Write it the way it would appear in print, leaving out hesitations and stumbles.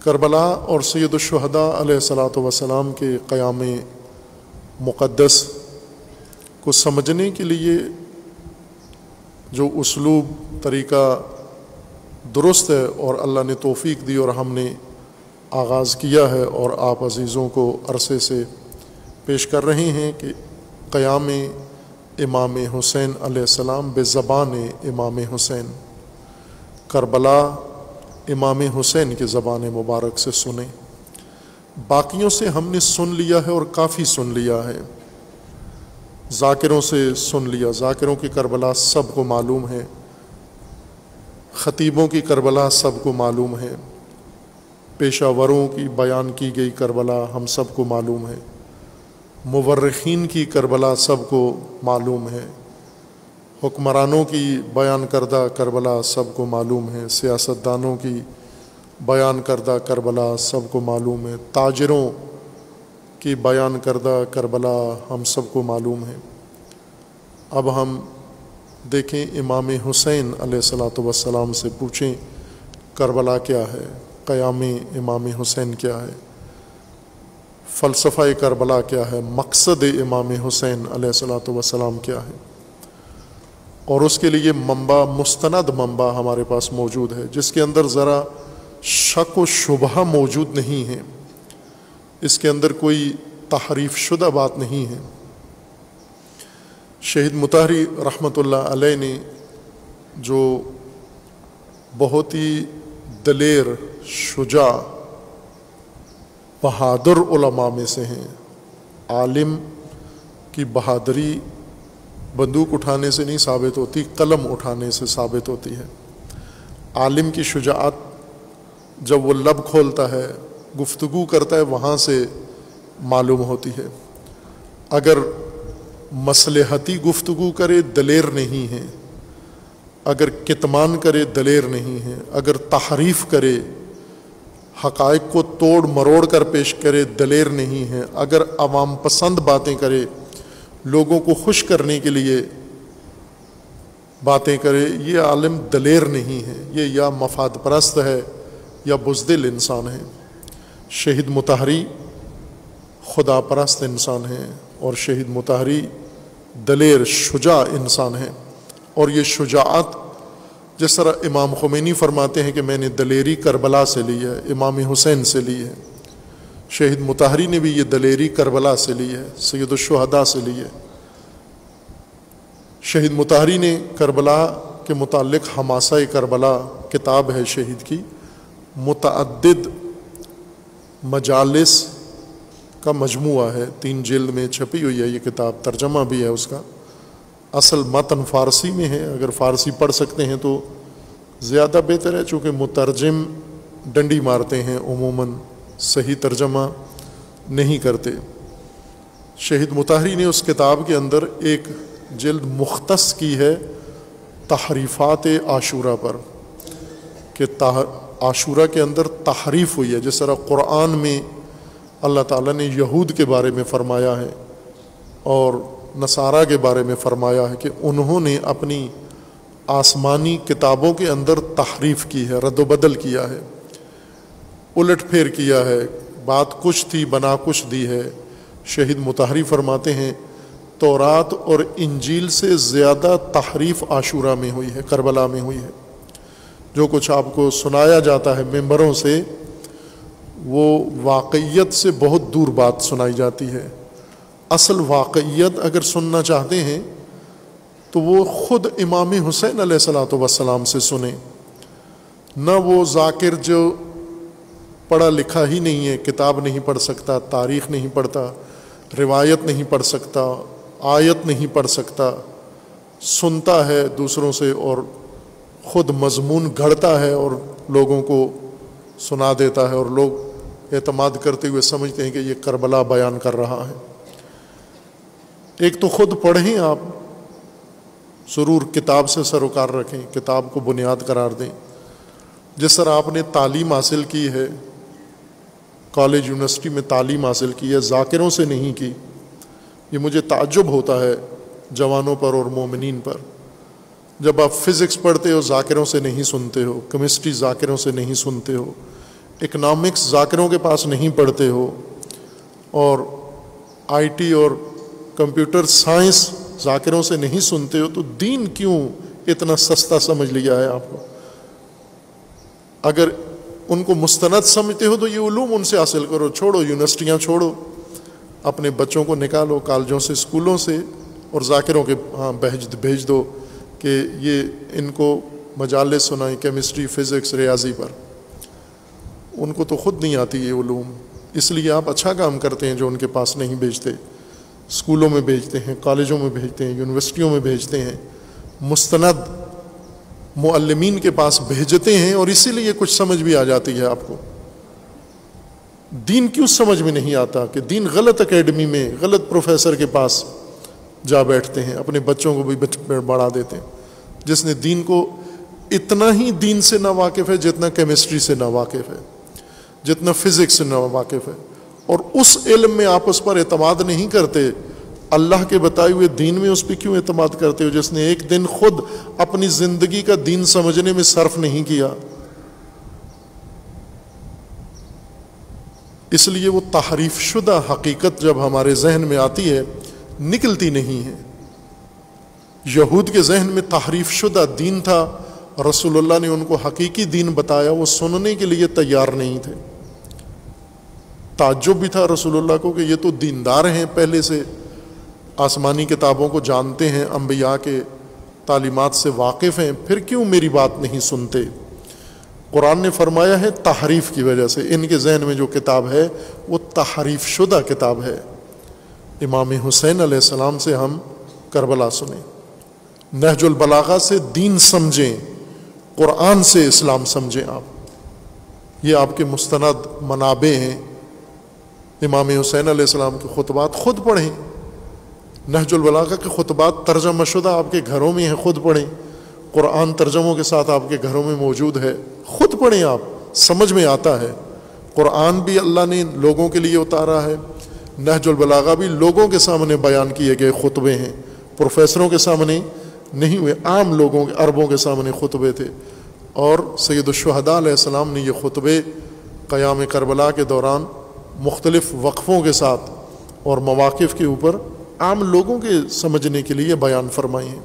کربلا اور سید الشہداء علیہ الصلاۃ والسلام کے قیام مقدس کو سمجھنے کے لیے جو اسلوب طریقہ درست ہے اور اللہ نے توفیق دی اور ہم نے آغاز کیا ہے اور آپ عزیزوں کو عرصے سے پیش کر رہے ہیں کہ قیام امام حسین علیہ السلام بزبان امام حسین، کربلا امام حسین کی زبان مبارک سے سنیں۔ باقیوں سے ہم نے سن لیا ہے اور کافی سن لیا ہے، ذاکروں سے سن لیا، ذاکروں کی کربلا سب کو معلوم ہے، خطیبوں کی کربلا سب کو معلوم ہے، پیشہ وروں کی بیان کی گئی کربلا ہم سب کو معلوم ہے، مورخین کی کربلا سب کو معلوم ہے، حکمرانوں کی بیان کردہ کربلا سب کو معلوم ہے، سیاستدانوں کی بیان کردہ کربلا سب کو معلوم ہے، تاجروں کی بیان کردہ کربلا ہم سب کو معلوم ہے۔ اب ہم دیکھیں امام حسین علیہ الصلاۃ والسلام سے پوچھیں کربلا کیا ہے، قیام امام حسین کیا ہے، فلسفہ کربلا کیا ہے، مقصد امام حسین علیہ الصلاۃ والسلام کیا ہے، اور اس کے لیے منبع، مستند منبع ہمارے پاس موجود ہے جس کے اندر ذرا شک و شبہ موجود نہیں ہے، اس کے اندر کوئی تحریف شدہ بات نہیں ہے۔ شہید مطہری رحمۃ اللہ علیہ نے جو بہت ہی دلیر، شجاع، بہادر علماء میں سے ہیں، عالم کی بہادری بندوق اٹھانے سے نہیں ثابت ہوتی، قلم اٹھانے سے ثابت ہوتی ہے۔ عالم کی شجاعت جب وہ لب کھولتا ہے، گفتگو کرتا ہے، وہاں سے معلوم ہوتی ہے۔ اگر مصلحتی گفتگو کرے دلیر نہیں ہے، اگر کتمان کرے دلیر نہیں ہے، اگر تحریف کرے، حقائق کو توڑ مروڑ کر پیش کرے دلیر نہیں ہے، اگر عوام پسند باتیں کرے، لوگوں کو خوش کرنے کے لیے باتیں کرے، یہ عالم دلیر نہیں ہے، یہ یا مفاد پرست ہے یا بزدل انسان ہے۔ شہید مطہری خدا پرست انسان ہے اور شہید مطہری دلیر، شجاع انسان ہے، اور یہ شجاعت جس طرح امام خمینی فرماتے ہیں کہ میں نے دلیری کربلا سے لی ہے، امام حسین سے لی ہے، شہید مطہری نے بھی یہ دلیری کربلا سے لی ہے، سید الشہداء سے لی ہے۔ شہید مطہری نے کربلا کے متعلق حماسہ کربلا کتاب ہے شہید کی، متعدد مجالس کا مجموعہ ہے، 3 جلد میں چھپی ہوئی ہے یہ کتاب، ترجمہ بھی ہے اس کا، اصل متن فارسی میں ہے، اگر فارسی پڑھ سکتے ہیں تو زیادہ بہتر ہے، چونکہ مترجم ڈنڈی مارتے ہیں، عموماً صحیح ترجمہ نہیں کرتے۔ شہید مطہری نے اس کتاب کے اندر ایک جلد مختص کی ہے تحریفات عاشورہ پر، کہ عاشورہ کے اندر تحریف ہوئی ہے، جس طرح قرآن میں اللہ تعالیٰ نے یہود کے بارے میں فرمایا ہے اور نصارہ کے بارے میں فرمایا ہے کہ انہوں نے اپنی آسمانی کتابوں کے اندر تحریف کی ہے، رد و بدل کیا ہے، الٹ پھیر کیا ہے، بات کچھ تھی بنا کچھ دی ہے۔ شہید مطہری فرماتے ہیں تورات اور انجیل سے زیادہ تحریف عاشورہ میں ہوئی ہے، کربلا میں ہوئی ہے۔ جو کچھ آپ کو سنایا جاتا ہے ممبروں سے، وہ واقعیت سے بہت دور بات سنائی جاتی ہے۔ اصل واقعیت اگر سننا چاہتے ہیں تو وہ خود امام حسین علیہ الصلاۃ والسلام سے سنیں، نہ وہ ذاکر جو پڑھا لکھا ہی نہیں ہے، کتاب نہیں پڑھ سکتا، تاریخ نہیں پڑھتا، روایت نہیں پڑھ سکتا، آیت نہیں پڑھ سکتا، سنتا ہے دوسروں سے اور خود مضمون گھڑتا ہے اور لوگوں کو سنا دیتا ہے، اور لوگ اعتماد کرتے ہوئے سمجھتے ہیں کہ یہ کربلا بیان کر رہا ہے۔ ایک تو خود پڑھیں، آپ ضرور کتاب سے سروکار رکھیں، کتاب کو بنیاد قرار دیں۔ جس طرح آپ نے تعلیم حاصل کی ہے، کالج یونیورسٹی میں تعلیم حاصل کی ہے، ذاکروں سے نہیں کی، یہ مجھے تعجب ہوتا ہے جوانوں پر اور مومنین پر۔ جب آپ فزکس پڑھتے ہو ذاکروں سے نہیں سنتے ہو، کیمسٹری ذاکروں سے نہیں سنتے ہو، اکنامکس ذاکروں کے پاس نہیں پڑھتے ہو اور آئی ٹی اور کمپیوٹر سائنس ذاکروں سے نہیں سنتے ہو تو دین کیوں اتنا سستا سمجھ لیا ہے آپ کو؟ اگر ان کو مستند سمجھتے ہو تو یہ علوم ان سے حاصل کرو، چھوڑو یونیورسٹیاں، چھوڑو، اپنے بچوں کو نکالو کالجوں سے، اسکولوں سے، اور ذاکروں کے بھیج دو کہ یہ ان کو مجالس سنائیں کیمسٹری، فزکس، ریاضی پر۔ ان کو تو خود نہیں آتی یہ علوم، اس لیے آپ اچھا کام کرتے ہیں جو ان کے پاس نہیں بھیجتے، اسکولوں میں بھیجتے ہیں، کالجوں میں بھیجتے ہیں، یونیورسٹیوں میں بھیجتے ہیں، مستند معلمین کے پاس بھیجتے ہیں، اور اسی لیے کچھ سمجھ بھی آ جاتی ہے آپ کو۔ دین کیوں سمجھ میں نہیں آتا کہ دین غلط اکیڈمی میں، غلط پروفیسر کے پاس جا بیٹھتے ہیں، اپنے بچوں کو بھی بڑھا دیتے ہیں، جس نے دین کو اتنا ہی دین سے نا واقف ہے جتنا کیمسٹری سے نا واقف ہے، جتنا فزکس سے نا واقف ہے، اور اس علم میں آپ اس پر اعتماد نہیں کرتے، اللہ کے بتائے ہوئے دین میں اس پہ کیوں اعتماد کرتے ہو جس نے ایک دن خود اپنی زندگی کا دین سمجھنے میں صرف نہیں کیا؟ اس لیے وہ تحریف شدہ حقیقت جب ہمارے ذہن میں آتی ہے نکلتی نہیں ہے۔ یہود کے ذہن میں تحریف شدہ دین تھا، رسول اللہ نے ان کو حقیقی دین بتایا، وہ سننے کے لیے تیار نہیں تھے۔ تعجب بھی تھا رسول اللہ کو کہ یہ تو دیندار ہیں، پہلے سے آسمانی کتابوں کو جانتے ہیں، انبیاء کے تعلیمات سے واقف ہیں، پھر کیوں میری بات نہیں سنتے؟ قرآن نے فرمایا ہے تحریف کی وجہ سے، ان کے ذہن میں جو کتاب ہے وہ تحریف شدہ کتاب ہے۔ امام حسین علیہ السلام سے ہم کربلا سنیں، نہج البلاغہ سے دین سمجھیں، قرآن سے اسلام سمجھیں۔ آپ یہ آپ کے مستند منابع ہیں۔ امام حسین علیہ السلام کے خطبات خود پڑھیں، نہج البلاغہ کے خطبات ترجمہ شدہ آپ کے گھروں میں ہیں، خود پڑھیں، قرآن ترجموں کے ساتھ آپ کے گھروں میں موجود ہے، خود پڑھیں، آپ سمجھ میں آتا ہے۔ قرآن بھی اللہ نے لوگوں کے لیے اتارا ہے، نہج البلاغہ بھی لوگوں کے سامنے بیان کیے گئے خطبے ہیں، پروفیسروں کے سامنے نہیں ہوئے، عام لوگوں کے، عربوں کے سامنے خطبے تھے۔ اور سید الشہداء علیہ السلام نے یہ خطبے قیام کربلا کے دوران مختلف وقفوں کے ساتھ اور مواقف کے اوپر عام لوگوں کے سمجھنے کے لیے بیان فرمائے ہیں۔